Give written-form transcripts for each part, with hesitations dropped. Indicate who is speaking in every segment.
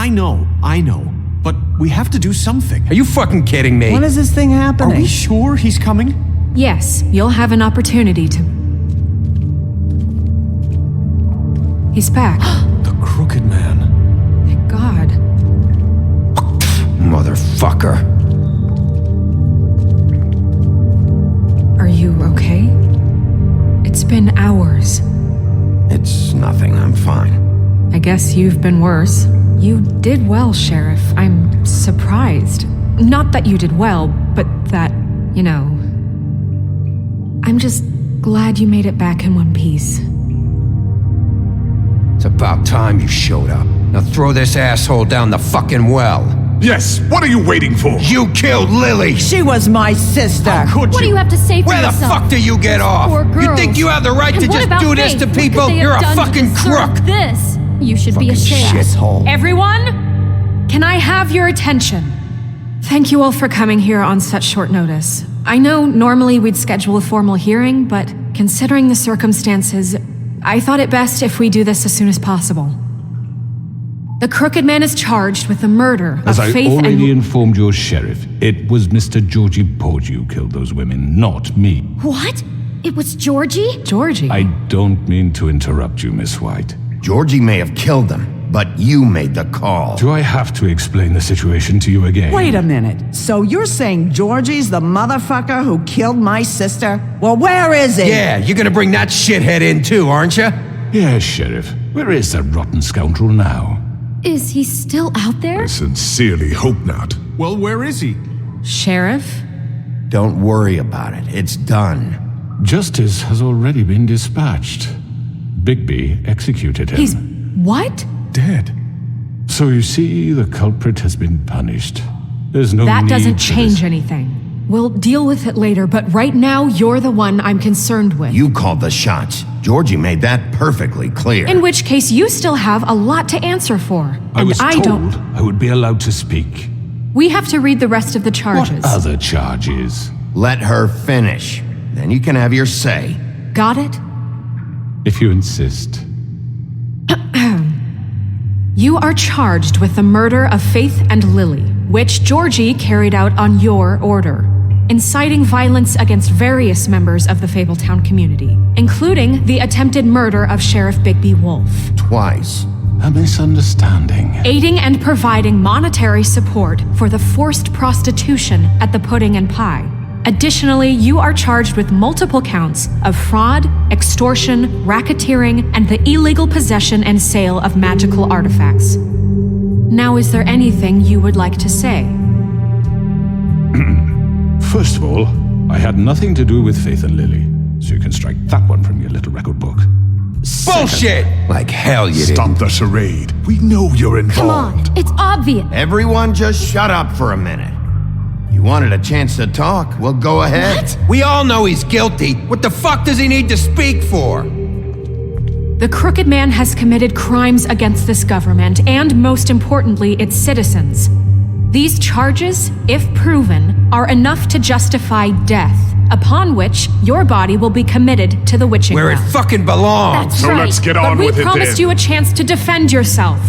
Speaker 1: I know. But we have to do something.
Speaker 2: Are you fucking kidding me?
Speaker 3: When is this thing happening?
Speaker 1: Are we sure he's coming?
Speaker 4: Yes, you'll have an opportunity to... He's back.
Speaker 1: The Crooked Man.
Speaker 4: Thank God.
Speaker 2: Motherfucker.
Speaker 4: Are you okay? It's been hours.
Speaker 2: It's nothing, I'm fine.
Speaker 4: I guess you've been worse. You did well, Sheriff. I'm surprised. Not that you did well, but that, you know... I'm just glad you made it back in one piece.
Speaker 2: It's about time you showed up. Now throw this asshole down the fucking well.
Speaker 5: Yes, what are you waiting for?
Speaker 2: You killed Lily!
Speaker 3: She was my sister.
Speaker 1: How could
Speaker 6: What do you have to say for
Speaker 2: Where the
Speaker 6: yourself?
Speaker 2: fuck do you get off?
Speaker 6: Poor
Speaker 2: You
Speaker 6: girls.
Speaker 2: think you have the right
Speaker 6: And
Speaker 2: to
Speaker 6: what
Speaker 2: just
Speaker 6: about
Speaker 2: do this
Speaker 6: Faith?
Speaker 2: to
Speaker 6: What could
Speaker 2: people?
Speaker 6: they have
Speaker 2: You're a
Speaker 6: done to
Speaker 2: fucking
Speaker 6: deserve
Speaker 2: crook!
Speaker 6: This. You should be
Speaker 2: Fucking
Speaker 6: ashamed.
Speaker 2: shithole.
Speaker 4: Everyone, can I have your attention? Thank you all for coming here on such short notice. I know normally we'd schedule a formal hearing, but considering the circumstances, I thought it best if we do this as soon as possible. The Crooked Man is charged with the murder
Speaker 7: As
Speaker 4: of
Speaker 7: I
Speaker 4: Faith
Speaker 7: already
Speaker 4: and...
Speaker 7: informed your sheriff, it was Mr. Georgie Porge who killed those women, not me.
Speaker 6: What? It was Georgie?
Speaker 4: Georgie.
Speaker 7: I don't mean to interrupt you, Miss White.
Speaker 2: Georgie may have killed them, but you made the call.
Speaker 7: Do I have to explain the situation to you again?
Speaker 3: Wait a minute. So you're saying Georgie's the motherfucker who killed my sister? Well, where is he?
Speaker 2: Yeah, you're gonna bring that shithead in too, aren't you?
Speaker 7: Yes, Sheriff. Where is that rotten scoundrel now?
Speaker 6: Is he still out there?
Speaker 5: I sincerely hope not.
Speaker 1: Well, where is he?
Speaker 4: Sheriff?
Speaker 2: Don't worry about it. It's done.
Speaker 7: Justice has already been dispatched. Bigby executed him.
Speaker 4: He's... what?
Speaker 1: Dead.
Speaker 7: So you see, the culprit has been punished. There's no
Speaker 4: That
Speaker 7: need
Speaker 4: doesn't
Speaker 7: for
Speaker 4: change
Speaker 7: this.
Speaker 4: anything. We'll deal with it later, but right now, you're the one I'm concerned with.
Speaker 2: You called the shots. Georgie made that perfectly clear.
Speaker 4: In which case, you still have a lot to answer for.
Speaker 7: I was told
Speaker 4: don't.
Speaker 7: I would be allowed to speak.
Speaker 4: We have to read the rest of the charges.
Speaker 7: What other charges?
Speaker 2: Let her finish. Then you can have your say.
Speaker 4: Got it?
Speaker 7: If you insist.
Speaker 4: You are charged with the murder of Faith and Lily, which Georgie carried out on your order, inciting violence against various members of the Fabletown community, including the attempted murder of Sheriff Bigby Wolf.
Speaker 2: Twice.
Speaker 7: A misunderstanding.
Speaker 4: Aiding and providing monetary support for the forced prostitution at the Pudding and Pie. Additionally, you are charged with multiple counts of fraud, extortion, racketeering, and the illegal possession and sale of magical artifacts. Now, is there anything you would like to say?
Speaker 7: First of all, I had nothing to do with Faith and Lily, so you can strike that one from your little record book.
Speaker 2: Bullshit! Like hell you
Speaker 5: Stop
Speaker 2: didn't.
Speaker 5: the charade. We know you're
Speaker 6: Come on,
Speaker 5: involved.
Speaker 6: it's obvious.
Speaker 2: Everyone just shut up for a minute. You wanted a chance to talk, well go ahead.
Speaker 6: What?
Speaker 2: We all know he's guilty. What the fuck does he need to speak for?
Speaker 4: The Crooked Man has committed crimes against this government and, most importantly, its citizens. These charges, if proven, are enough to justify death, upon which your body will be committed to the witching
Speaker 2: Where it
Speaker 4: well.
Speaker 2: fucking belongs.
Speaker 6: That's
Speaker 5: So
Speaker 6: right.
Speaker 5: let's get
Speaker 4: But
Speaker 5: on
Speaker 4: we
Speaker 5: with it
Speaker 4: promised
Speaker 5: then.
Speaker 4: you a chance to defend yourself,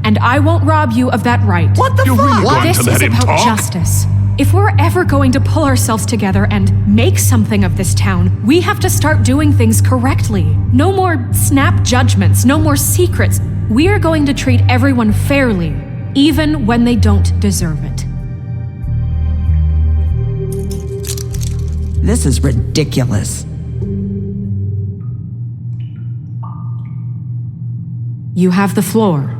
Speaker 4: and I won't rob you of that right.
Speaker 3: What the
Speaker 5: You're
Speaker 3: fuck?
Speaker 5: really going
Speaker 4: This
Speaker 5: to let
Speaker 4: is
Speaker 5: him
Speaker 4: about
Speaker 5: talk?
Speaker 4: justice. If we're ever going to pull ourselves together and make something of this town, we have to start doing things correctly. No more snap judgments, no more secrets. We are going to treat everyone fairly, even when they don't deserve it.
Speaker 3: This is ridiculous.
Speaker 4: You have the floor.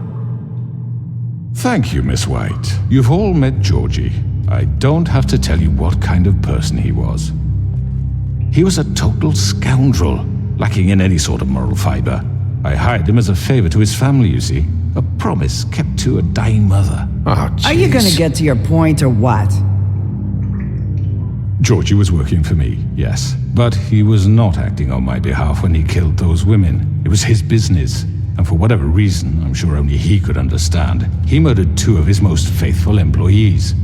Speaker 7: Thank you, Miss White. You've all met Georgie. I don't have to tell you what kind of person he was. He was a total scoundrel, lacking in any sort of moral fiber. I hired him as a favor to his family, you see. A promise kept to a dying mother.
Speaker 2: Oh,
Speaker 3: Are you gonna
Speaker 2: jeez.
Speaker 3: get to your point or what?
Speaker 7: Georgie was working for me, yes. But he was not acting on my behalf when he killed those women. It was his business. And for whatever reason, I'm sure only he could understand, he murdered 2 of his most faithful employees.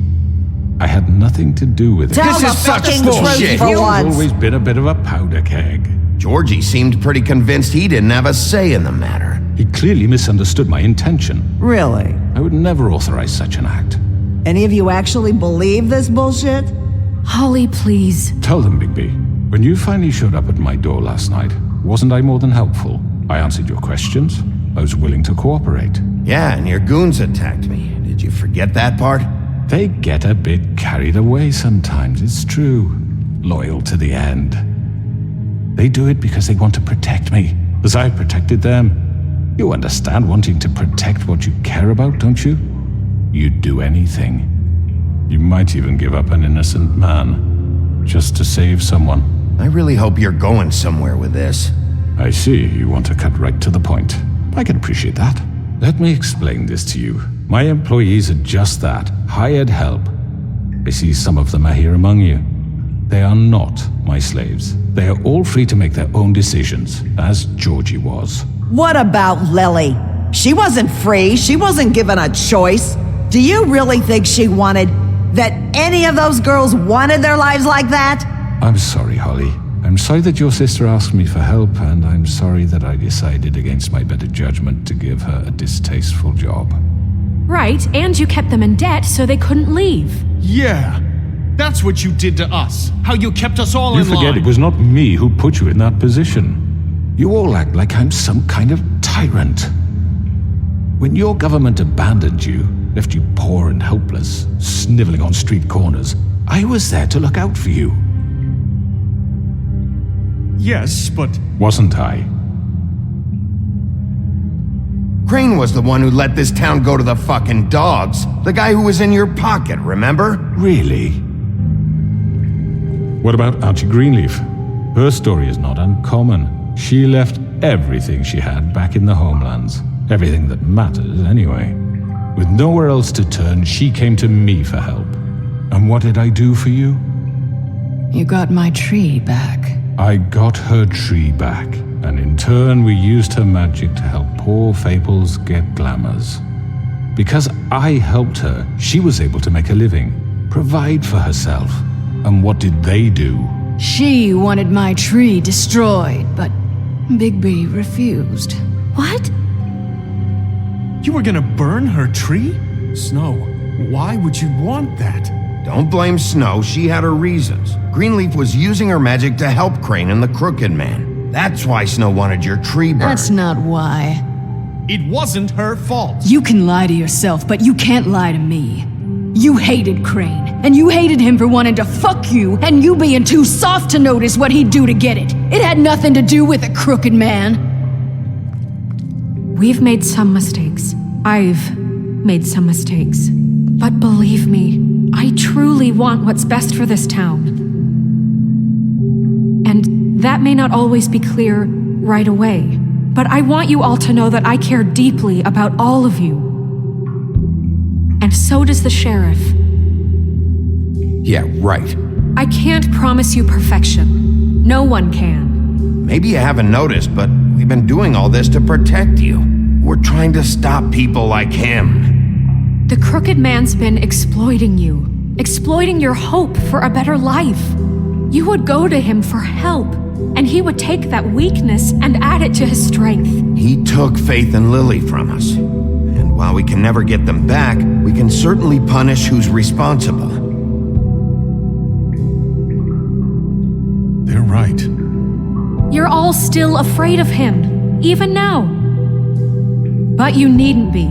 Speaker 7: I had nothing to do with it.
Speaker 3: Tell
Speaker 2: This
Speaker 3: the
Speaker 2: is such
Speaker 3: fucking
Speaker 2: bullshit.
Speaker 3: truth for
Speaker 7: He's
Speaker 3: once.
Speaker 7: always been a bit of a powder keg.
Speaker 2: Georgie seemed pretty convinced he didn't have a say in the matter.
Speaker 7: He clearly misunderstood my intention.
Speaker 3: Really?
Speaker 7: I would never authorize such an act.
Speaker 3: Any of you actually believe this bullshit?
Speaker 4: Holly, please.
Speaker 7: Tell them, Bigby. When you finally showed up at my door last night, wasn't I more than helpful? I answered your questions. I was willing to cooperate.
Speaker 2: Yeah, and your goons attacked me. Did you forget that part?
Speaker 7: They get a bit carried away sometimes, it's true. Loyal to the end. They do it because they want to protect me, as I protected them. You understand wanting to protect what you care about, don't you? You'd do anything. You might even give up an innocent man, just to save someone.
Speaker 2: I really hope you're going somewhere with this.
Speaker 7: I see, you want to cut right to the point. I can appreciate that. Let me explain this to you. My employees are just that, hired help. I see some of them are here among you. They are not my slaves. They are all free to make their own decisions, as Georgie was.
Speaker 3: What about Lily? She wasn't free. She wasn't given a choice. Do you really think she wanted that any of those girls wanted their lives like that?
Speaker 7: I'm sorry, Holly. I'm sorry that your sister asked me for help, and I'm sorry that I decided against my better judgment to give her a distasteful job.
Speaker 4: Right, and you kept them in debt so they couldn't leave.
Speaker 1: Yeah. That's what you did to us. How you kept us all
Speaker 7: You
Speaker 1: in line.
Speaker 7: forget it was not me who put you in that position. You all act like I'm some kind of tyrant. When your government abandoned you, left you poor and helpless, sniveling on street corners, I was there to look out for you.
Speaker 1: Yes, but...
Speaker 7: Wasn't I?
Speaker 2: Crane was the one who let this town go to the fucking dogs. The guy who was in your pocket, remember?
Speaker 7: Really? What about Archie Greenleaf? Her story is not uncommon. She left everything she had back in the homelands. Everything that matters, anyway. With nowhere else to turn, she came to me for help. And what did I do for you?
Speaker 8: You got my tree back.
Speaker 7: I got her tree back, and in turn we used her magic to help poor Fables get glamours. Because I helped her, she was able to make a living, provide for herself. And what did they do?
Speaker 8: She wanted my tree destroyed, but Bigby refused.
Speaker 6: What?
Speaker 1: You were gonna burn her tree? Snow, why would you want that?
Speaker 2: Don't blame Snow, she had her reasons. Greenleaf was using her magic to help Crane and the Crooked Man. That's why Snow wanted your tree burned.
Speaker 8: That's not why.
Speaker 1: It wasn't her fault.
Speaker 8: You can lie to yourself, but you can't lie to me. You hated Crane, and you hated him for wanting to fuck you, and you being too soft to notice what he'd do to get it. It had nothing to do with a crooked man.
Speaker 4: We've made some mistakes. I've made some mistakes. But believe me, I truly want what's best for this town. And that may not always be clear right away, but I want you all to know that I care deeply about all of you. And so does the sheriff.
Speaker 2: Yeah, right.
Speaker 4: I can't promise you perfection. No one can.
Speaker 2: Maybe you haven't noticed, but we've been doing all this to protect you. We're trying to stop people like him.
Speaker 4: The Crooked Man's been exploiting you, exploiting your hope for a better life. You would go to him for help, and he would take that weakness and add it to his strength.
Speaker 2: He took Faith and Lily from us. And while we can never get them back, we can certainly punish who's responsible.
Speaker 1: They're right.
Speaker 4: You're all still afraid of him, even now. But you needn't be.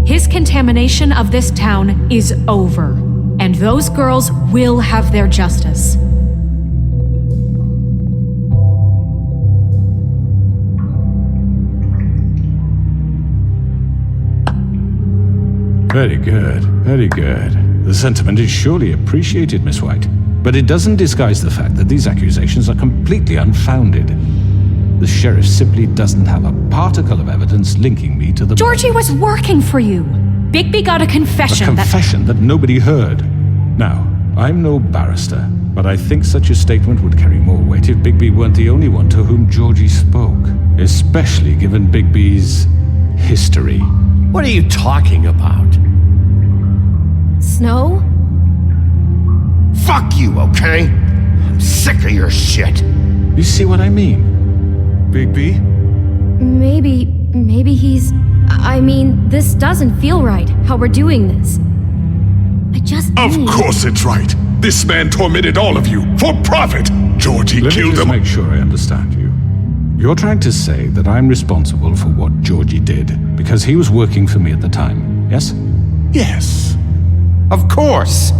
Speaker 4: His contamination of this town is over, and those girls will have their justice.
Speaker 7: Very good, very good. The sentiment is surely appreciated, Miss White. But it doesn't disguise the fact that these accusations are completely unfounded. The sheriff simply doesn't have a particle of evidence linking me to the...
Speaker 4: Georgie was working for you. Bigby got a confession
Speaker 7: A confession that nobody heard. Now, I'm no barrister, but I think such a statement would carry more weight if Bigby weren't the only one to whom Georgie spoke. Especially given Bigby's history.
Speaker 1: What are you talking about?
Speaker 6: Snow?
Speaker 2: Fuck you, okay? I'm sick of your shit.
Speaker 7: You see what I mean?
Speaker 1: Bigby?
Speaker 6: Maybe he's I mean, this doesn't feel right, how we're doing this. I just
Speaker 5: Of
Speaker 6: need...
Speaker 5: course it's right. This man tormented all of you for profit. Georgie
Speaker 7: Let me
Speaker 5: killed
Speaker 7: just
Speaker 5: him.
Speaker 7: make sure I understand you. You're trying to say that I'm responsible for what Georgie did because he was working for me at the time, yes?
Speaker 5: Yes.
Speaker 2: Of course.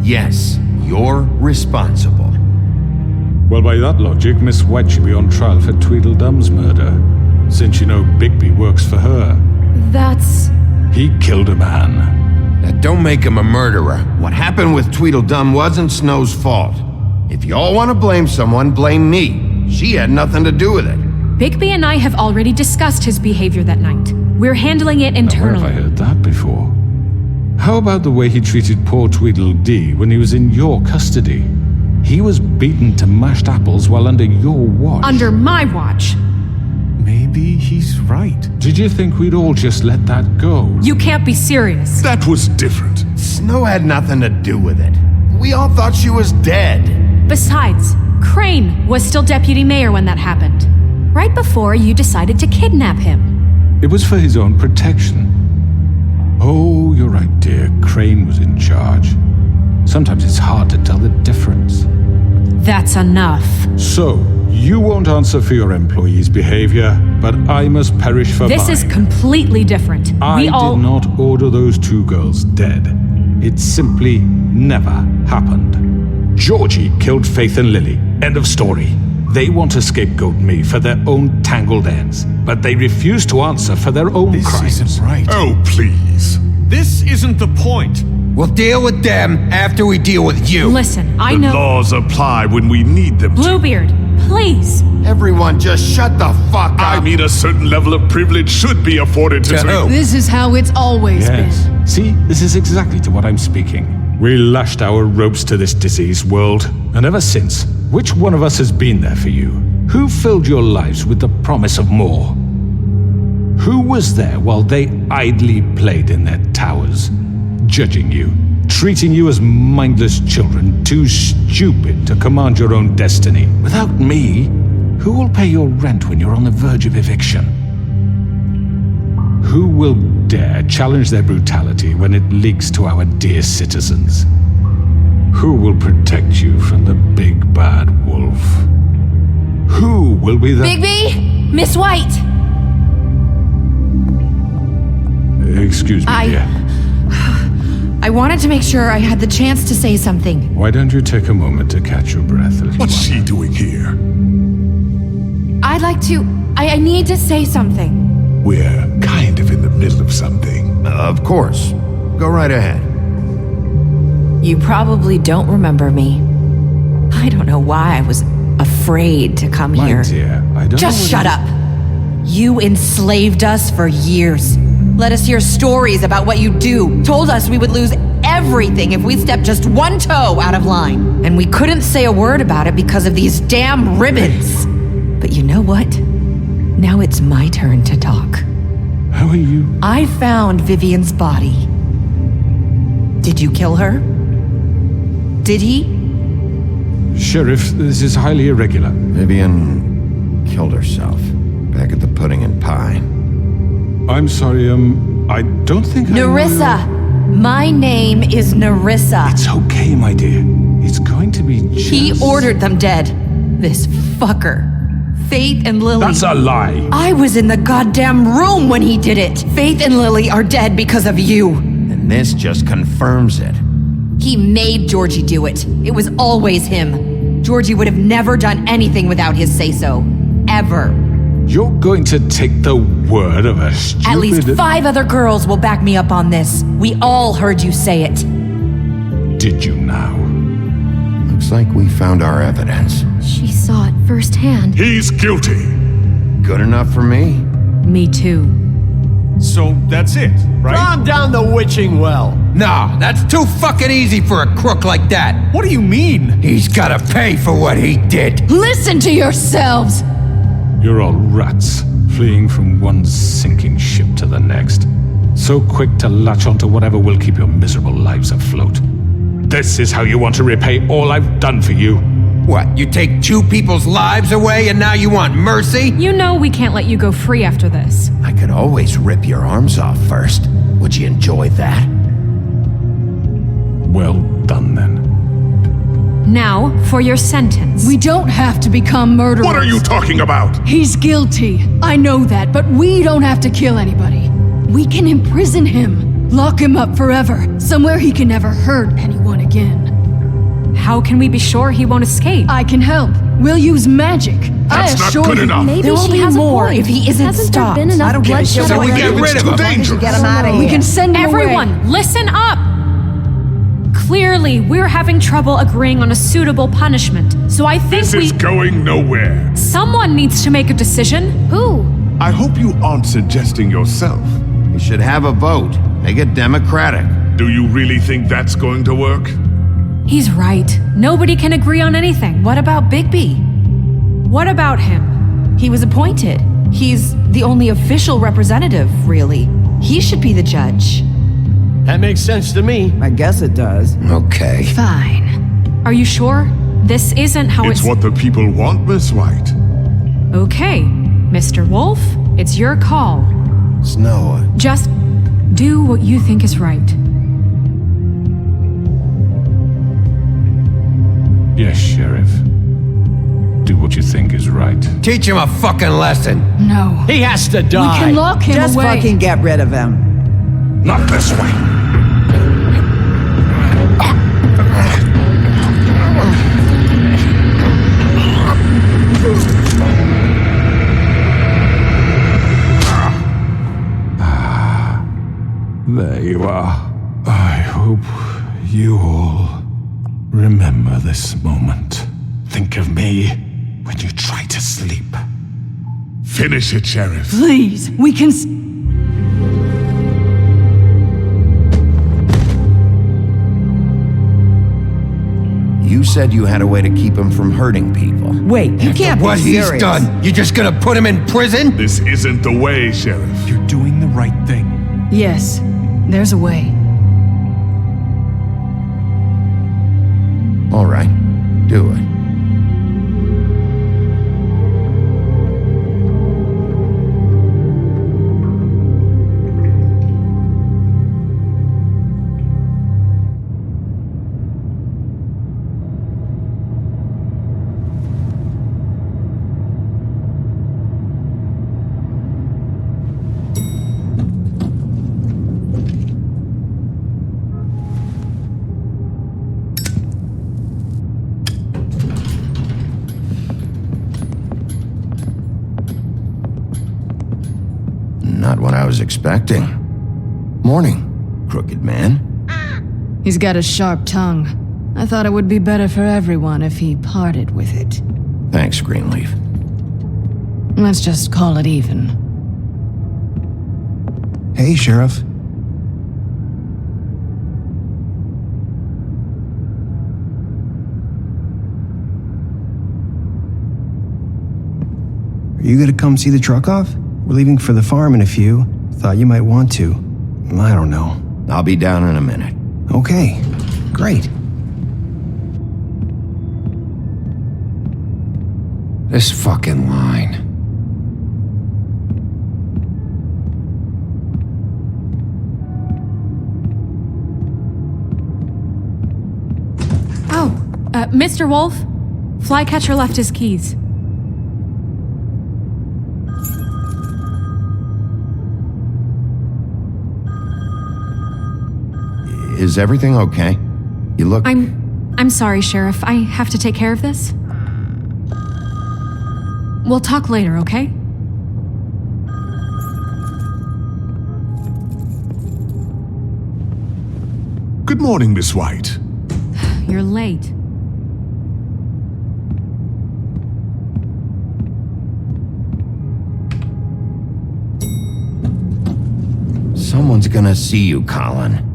Speaker 2: Yes, you're responsible.
Speaker 7: Well, by that logic, Miss White should be on trial for Tweedledum's murder, since you know Bigby works for her.
Speaker 6: That's...
Speaker 7: He killed a man.
Speaker 2: That don't make him a murderer. What happened with Tweedledum wasn't Snow's fault. If y'all want to blame someone, blame me. She had nothing to do with it.
Speaker 4: Bigby and I have already discussed his behavior that night. We're handling it
Speaker 7: Now, where have I
Speaker 4: internally.
Speaker 7: heard that before? How about the way he treated poor Tweedledee when he was in your custody? He was beaten to mashed apples while under your watch.
Speaker 4: Under my watch.
Speaker 1: Maybe he's right.
Speaker 7: Did you think we'd all just let that go?
Speaker 4: You can't be serious.
Speaker 5: That was different.
Speaker 2: Snow had nothing to do with it. We all thought she was dead.
Speaker 4: Besides, Crane was still deputy mayor when that happened. Right before you decided to kidnap him.
Speaker 7: It was for his own protection. Oh, you're right, dear. Crane was in charge. Sometimes it's hard to tell the difference.
Speaker 4: That's enough.
Speaker 7: So, you won't answer for your employees' behavior, but I must perish for
Speaker 4: This
Speaker 7: mine.
Speaker 4: is completely different.
Speaker 7: I did not order those two girls dead. It simply never happened. Georgie killed Faith and Lily. End of story. They want to scapegoat me for their own tangled ends, but they refuse to answer for their own
Speaker 1: This
Speaker 7: crimes.
Speaker 1: isn't right.
Speaker 5: Oh, please.
Speaker 1: This isn't the point.
Speaker 2: We'll deal with them after we deal with you.
Speaker 4: Listen, I
Speaker 5: The
Speaker 4: know.
Speaker 5: laws apply when we need them to.
Speaker 4: Bluebeard, please.
Speaker 2: Everyone just shut the fuck up.
Speaker 5: I mean, a certain level of privilege should be afforded to...
Speaker 2: To who?
Speaker 8: This is how it's always
Speaker 7: Yes.
Speaker 8: been.
Speaker 7: See, this is exactly to what I'm speaking. We lashed our ropes to this diseased world, and ever since, which one of us has been there for you? Who filled your lives with the promise of more? Who was there while they idly played in their towers, judging you, treating you as mindless children, too stupid to command your own destiny? Without me, who will pay your rent when you're on the verge of eviction? Who will dare challenge their brutality when it leaks to our dear citizens? Who will protect you from the big bad wolf? Who will be the...
Speaker 6: Bigby! Miss White!
Speaker 7: Excuse me, dear.
Speaker 9: I wanted to make sure I had the chance to say something.
Speaker 7: Why don't you take a moment to catch your breath a little
Speaker 5: What's
Speaker 7: while?
Speaker 5: she doing here?
Speaker 9: I'd like to... I need to say something.
Speaker 5: We're kind of in the middle of something.
Speaker 2: Of course. Go right ahead.
Speaker 9: You probably don't remember me. I don't know why I was afraid to come
Speaker 7: My
Speaker 9: here.
Speaker 7: dear, I don't
Speaker 9: Just
Speaker 7: know
Speaker 9: shut up. You enslaved us for years. Let us hear stories about what you do. Told us we would lose everything if we stepped just one toe out of line. And we couldn't say a word about it because of these damn ribbons. But you know what? Now it's my turn to talk.
Speaker 7: How are you?
Speaker 9: I found Vivian's body. Did you kill her? Did he?
Speaker 7: Sheriff, this is highly irregular.
Speaker 2: Vivian killed herself back at the Pudding and Pie.
Speaker 7: I'm sorry, I don't think I know
Speaker 9: Nerissa! My name is Nerissa.
Speaker 7: It's okay, my dear. It's going to be just...
Speaker 9: He ordered them dead. This fucker. Faith and Lily.
Speaker 7: That's a lie!
Speaker 9: I was in the goddamn room when he did it. Faith and Lily are dead because of you.
Speaker 2: And this just confirms it.
Speaker 9: He made Georgie do it. It was always him. Georgie would have never done anything without his say-so. Ever.
Speaker 7: You're going to take the word of a stupid...
Speaker 9: At least 5 other girls will back me up on this. We all heard you say it.
Speaker 7: Did you now?
Speaker 2: Looks like we found our evidence.
Speaker 6: She saw it firsthand.
Speaker 5: He's guilty.
Speaker 2: Good enough for me.
Speaker 4: Me too.
Speaker 1: So that's it, right?
Speaker 10: Calm down the witching well.
Speaker 2: Nah, that's too fucking easy for a crook like that.
Speaker 1: What do you mean?
Speaker 2: He's gotta pay for what he did.
Speaker 8: Listen to yourselves!
Speaker 7: You're all rats, fleeing from one sinking ship to the next. So quick to latch onto whatever will keep your miserable lives afloat. This is how you want to repay all I've done for you?
Speaker 2: What, you take 2 people's lives away and now you want mercy?
Speaker 4: You know we can't let you go free after this.
Speaker 2: I could always rip your arms off first. Would you enjoy that?
Speaker 7: Well done, then.
Speaker 4: Now, for your sentence.
Speaker 8: We don't have to become murderers.
Speaker 5: What are you talking about?
Speaker 8: He's guilty. I know that, but we don't have to kill anybody. We can imprison him. Lock him up forever. Somewhere he can never hurt anyone again.
Speaker 4: How can we be sure he won't escape?
Speaker 8: I can help. We'll use magic.
Speaker 5: That's not good enough.
Speaker 6: Maybe
Speaker 9: There will
Speaker 6: she
Speaker 9: be
Speaker 6: has
Speaker 9: more
Speaker 6: a point.
Speaker 9: if he isn't
Speaker 6: Hasn't
Speaker 9: stopped.
Speaker 6: there been enough
Speaker 3: I don't give a
Speaker 6: bloodshed
Speaker 3: shit.
Speaker 2: So we
Speaker 6: already?
Speaker 2: get rid of
Speaker 5: It's too
Speaker 2: him.
Speaker 5: dangerous.
Speaker 3: Get him out of here.
Speaker 8: We can send him away.
Speaker 4: Everyone, listen up! Clearly, we're having trouble agreeing on a suitable punishment, so I think
Speaker 5: This is going nowhere.
Speaker 4: someone needs to make a decision.
Speaker 6: Who?
Speaker 5: I hope you aren't suggesting yourself.
Speaker 2: You should have a vote. Make it democratic.
Speaker 5: Do you really think that's going to work?
Speaker 4: He's right. Nobody can agree on anything.
Speaker 9: What about Bigby?
Speaker 4: What about him?
Speaker 9: He was appointed. He's the only official representative, really. He should be the judge.
Speaker 10: That makes sense to me.
Speaker 3: I guess it does.
Speaker 2: Okay.
Speaker 8: Fine.
Speaker 4: Are you sure? This isn't how
Speaker 5: It's what the people want, Miss White.
Speaker 4: Okay, Mr. Wolf, it's your call.
Speaker 2: Snow,
Speaker 4: Just do what you think is right.
Speaker 7: Yes, Sheriff. Do what you think is right.
Speaker 2: teach him a fucking lesson.
Speaker 8: No.
Speaker 10: He has to
Speaker 8: We
Speaker 10: die.
Speaker 8: can lock him
Speaker 3: Just
Speaker 8: away.
Speaker 3: fucking get rid of him.
Speaker 7: Not this way. There you are. I hope you all remember this moment. Think of me when you try to sleep.
Speaker 5: Finish it, Sheriff.
Speaker 8: Please, we can.
Speaker 2: You said you had a way to keep him from hurting people.
Speaker 3: Wait, you can't
Speaker 2: What
Speaker 3: be
Speaker 2: he's
Speaker 3: serious.
Speaker 2: done, you just gonna put him in prison?
Speaker 5: This isn't the way, Sheriff.
Speaker 1: You're doing the right thing.
Speaker 8: Yes, there's a way.
Speaker 2: All right, do it. Not what I was expecting. Morning, crooked man.
Speaker 8: He's got a sharp tongue. I thought it would be better for everyone if he parted with it.
Speaker 2: Thanks, Greenleaf.
Speaker 8: Let's just call it even.
Speaker 11: Hey, Sheriff. Are you gonna come see the truck off? We're leaving for the farm in a few. Thought you might want to. I don't know.
Speaker 2: I'll be down in a minute.
Speaker 11: Okay, great.
Speaker 2: This fucking line.
Speaker 4: Oh, Mr. Wolf, Flycatcher left his keys.
Speaker 2: Is everything okay? You look...
Speaker 4: I'm sorry, Sheriff. I have to take care of this. We'll talk later, okay?
Speaker 5: Good morning, Miss White.
Speaker 4: You're late.
Speaker 2: Someone's gonna see you, Colin.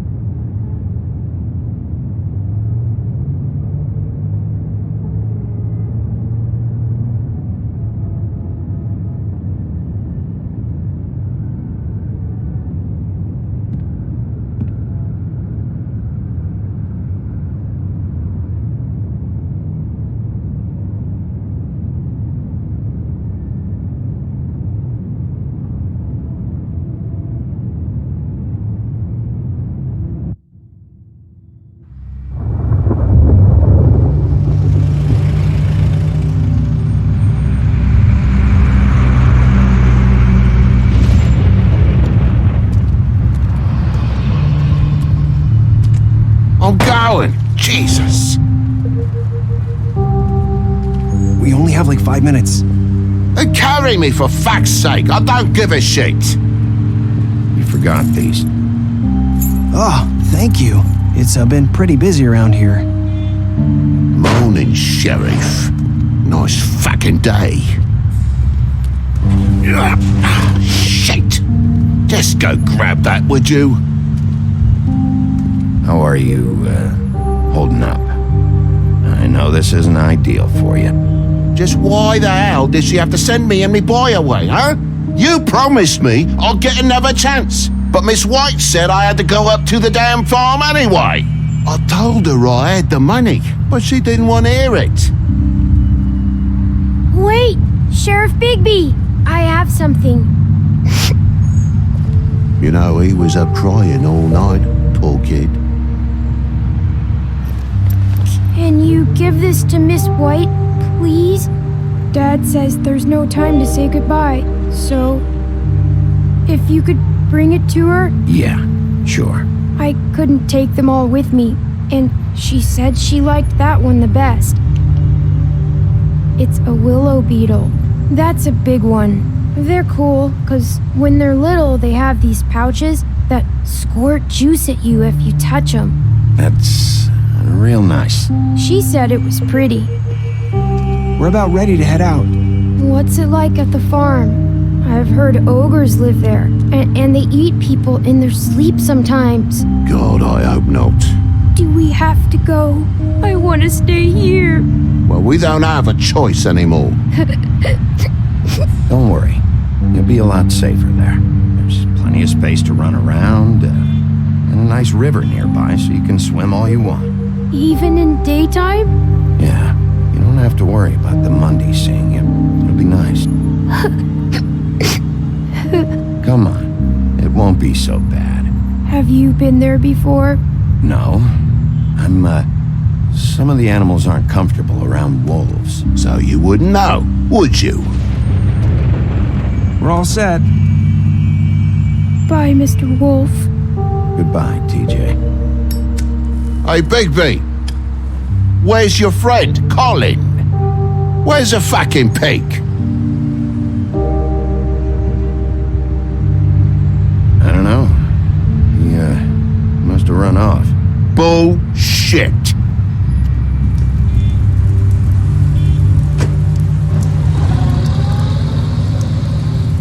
Speaker 2: Jesus!
Speaker 11: We only have like 5 minutes.
Speaker 2: Carry me for fuck's sake, I don't give a shit! You forgot these.
Speaker 11: Oh, thank you. It's been pretty busy around here.
Speaker 2: Morning, Sheriff. Nice fucking day. Shit! Just go grab that, would you? How are you, holding up? I know this isn't ideal for you. Just why the hell did she have to send me and me boy away, huh? You promised me I'll get another chance, but Miss White said I had to go up to the damn farm anyway. I told her I had the money, but she didn't want to hear it.
Speaker 12: Wait, Sheriff Bigby, I have something.
Speaker 2: You know, he was up crying all night, poor kid.
Speaker 12: Can you give this to Miss White, please? Dad says there's no time to say goodbye, so if you could bring it to her?
Speaker 2: Yeah, sure.
Speaker 12: I couldn't take them all with me, and she said she liked that one the best. It's a willow beetle. That's a big one. They're cool, 'cause when they're little, they have these pouches that squirt juice at you if you touch them.
Speaker 2: That's real nice.
Speaker 12: She said it was pretty.
Speaker 11: We're about ready to head out.
Speaker 12: What's it like at the farm? I've heard ogres live there, and they eat people in their sleep sometimes.
Speaker 2: God, I hope not.
Speaker 12: Do we have to go? I want to stay here.
Speaker 2: Well, we don't have a choice anymore. Don't worry. You'll be a lot safer there. There's plenty of space to run around, and a nice river nearby so you can swim all you want.
Speaker 12: Even in daytime?
Speaker 2: Yeah, you don't have to worry about the Monday seeing you. It'll be nice. Come on. It won't be so bad.
Speaker 12: Have you been there before?
Speaker 2: No. Some of the animals aren't comfortable around wolves, so you wouldn't know, would you?
Speaker 11: We're all set.
Speaker 12: Bye, Mr. Wolf.
Speaker 2: Goodbye, TJ. Hey, Bigby! Where's your friend, Colin? Where's the fucking pig? I don't know. He, must have run off. Bullshit!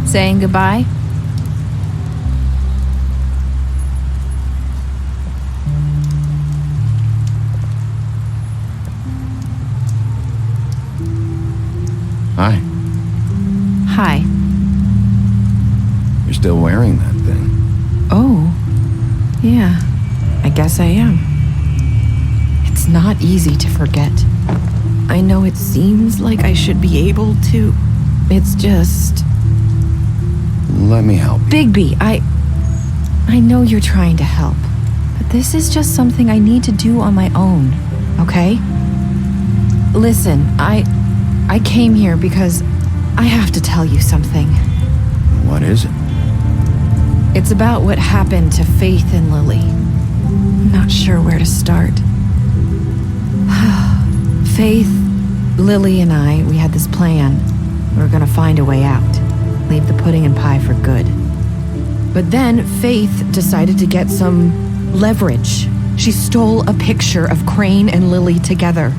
Speaker 6: Saying goodbye?
Speaker 2: Hi.
Speaker 9: Hi.
Speaker 2: You're still wearing that thing.
Speaker 9: Oh, yeah, I guess I am. It's not easy to forget. I know it seems like I should be able to. It's just...
Speaker 2: Let me help you.
Speaker 9: Bigby, I know you're trying to help, but this is just something I need to do on my own, okay? Listen, I came here because I have to tell you something.
Speaker 2: What is it?
Speaker 9: It's about what happened to Faith and Lily. I'm not sure where to start. Faith, Lily, and I, we had this plan. We were gonna find a way out. Leave the pudding and pie for good. But then Faith decided to get some leverage. She stole a picture of Crane and Lily together.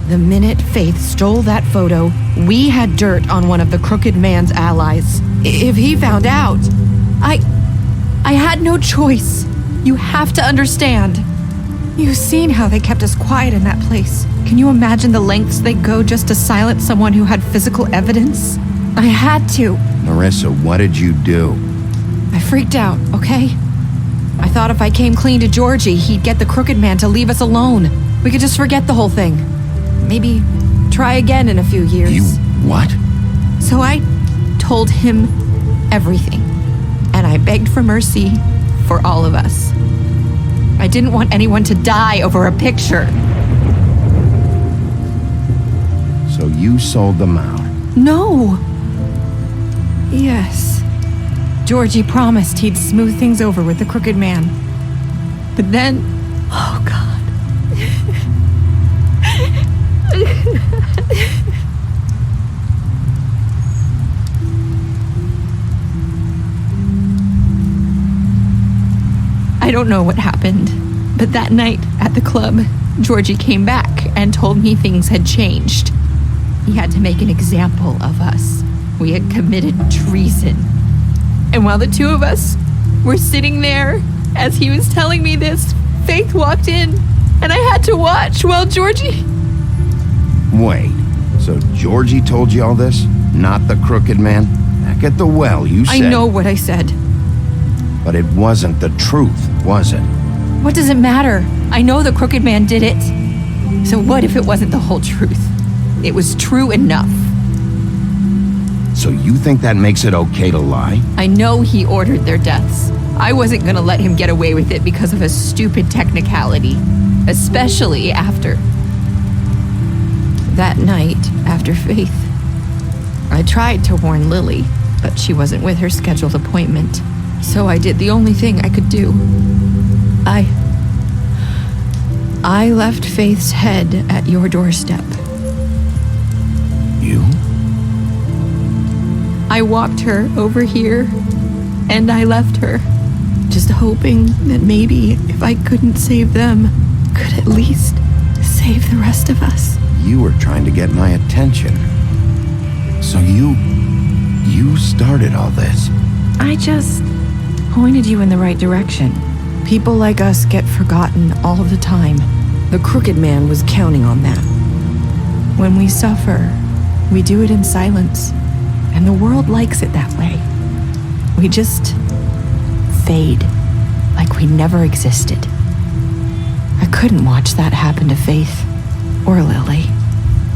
Speaker 9: The minute Faith stole that photo, we had dirt on one of the crooked man's allies. If he found out, I had no choice. You have to understand. You've seen how they kept us quiet in that place. Can you imagine the lengths they go just to silence someone who had physical evidence? I had to.
Speaker 2: Marissa, what did you do?
Speaker 9: I freaked out, okay? I thought if I came clean to Georgie, he'd get the crooked man to leave us alone. We could just forget the whole thing. Maybe try again in a few years.
Speaker 2: You what?
Speaker 9: So I told him everything. And I begged for mercy for all of us. I didn't want anyone to die over a picture.
Speaker 2: So you sold them out?
Speaker 9: No. Yes. Georgie promised he'd smooth things over with the crooked man. But then, oh God.
Speaker 13: don't know what happened, but that night at the club, Georgie came back and told me things had changed. He had to make an example of us. We had committed treason. And while the two of us were sitting there, as he was telling me this, Faith walked in, and I had to watch while Georgie...
Speaker 2: Wait, so Georgie told you all this? Not the crooked man? Back at the well, you said...
Speaker 13: I know what I said.
Speaker 2: But it wasn't the truth, was it?
Speaker 13: What does it matter? I know the crooked man did it. So what if it wasn't the whole truth? It was true enough.
Speaker 2: So you think that makes it okay to lie?
Speaker 13: I know he ordered their deaths. I wasn't gonna let him get away with it because of a stupid technicality. Especially after... that night, after Faith. I tried to warn Lily, but she wasn't with her scheduled appointment. So I did the only thing I could do. I left Faith's head at your doorstep.
Speaker 2: You?
Speaker 13: I walked her over here, and I left her, just hoping that maybe if I couldn't save them, could at least save the rest of us.
Speaker 2: You were trying to get my attention. So you started all this.
Speaker 14: I just pointed you in the right direction. People like us get forgotten all the time. The crooked man was counting on that. When we suffer, we do it in silence, and the world likes it that way. We just fade, like we never existed. I couldn't watch that happen to Faith or Lily.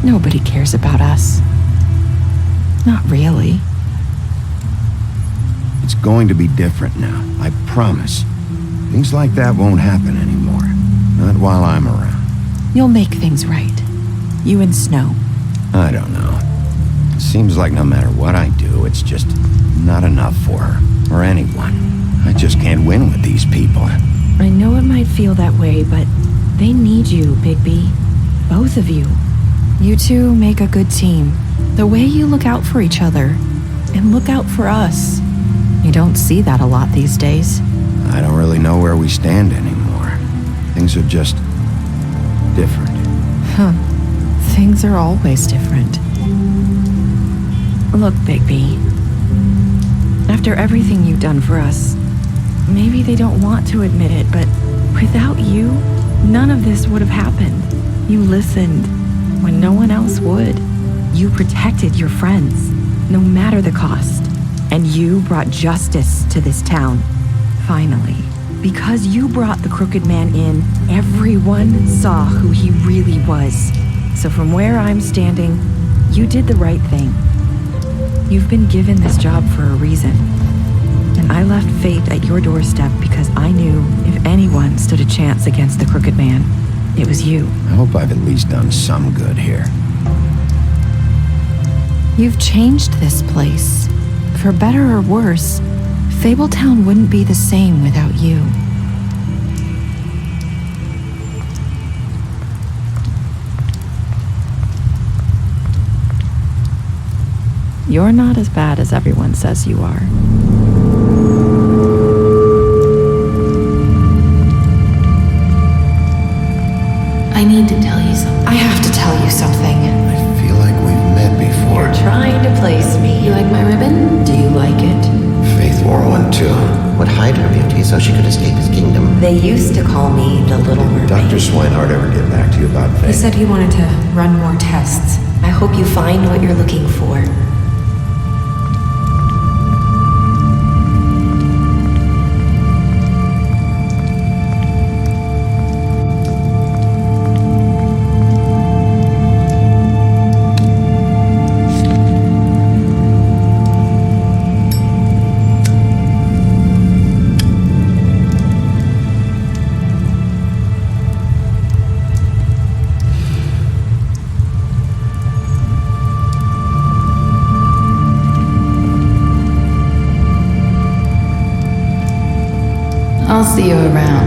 Speaker 14: Nobody cares about us. Not really.
Speaker 2: It's going to be different now, I promise. Things like that won't happen anymore. Not while I'm around.
Speaker 14: You'll make things right. You and Snow.
Speaker 2: I don't know. It seems like no matter what I do, it's just not enough for her, or anyone. I just can't win with these people.
Speaker 14: I know it might feel that way, but they need you, Bigby. Both of you. You two make a good team. The way you look out for each other, and look out for us. You don't see that a lot these days.
Speaker 2: I don't really know where we stand anymore. Things are just different.
Speaker 14: Huh. Things are always different. Look, Bigby. After everything you've done for us, maybe they don't want to admit it, but without you, none of this would have happened. You listened when no one else would. You protected your friends, no matter the cost. And you brought justice to this town. Finally. Because you brought the crooked man in, everyone saw who he really was. So from where I'm standing, you did the right thing. You've been given this job for a reason. And I left Faith at your doorstep because I knew if anyone stood a chance against the crooked man, it was you.
Speaker 2: I hope I've at least done some good here.
Speaker 14: You've changed this place. For better or worse, Fabletown wouldn't be the same without you. You're not as bad as everyone says you are.
Speaker 15: I need to tell you something.
Speaker 14: I have to tell you something.
Speaker 2: I feel like we've met before.
Speaker 15: You're trying to place me. You like my ribbon? Do you like it?
Speaker 16: Faith wore one too. Would hide her beauty so she could escape his kingdom.
Speaker 15: They used to call me the Little Mermaid.
Speaker 16: Dr. Swinehart ever get back to you about Faith?
Speaker 15: He said he wanted to run more tests. I hope you find what you're looking for. I'll see you around.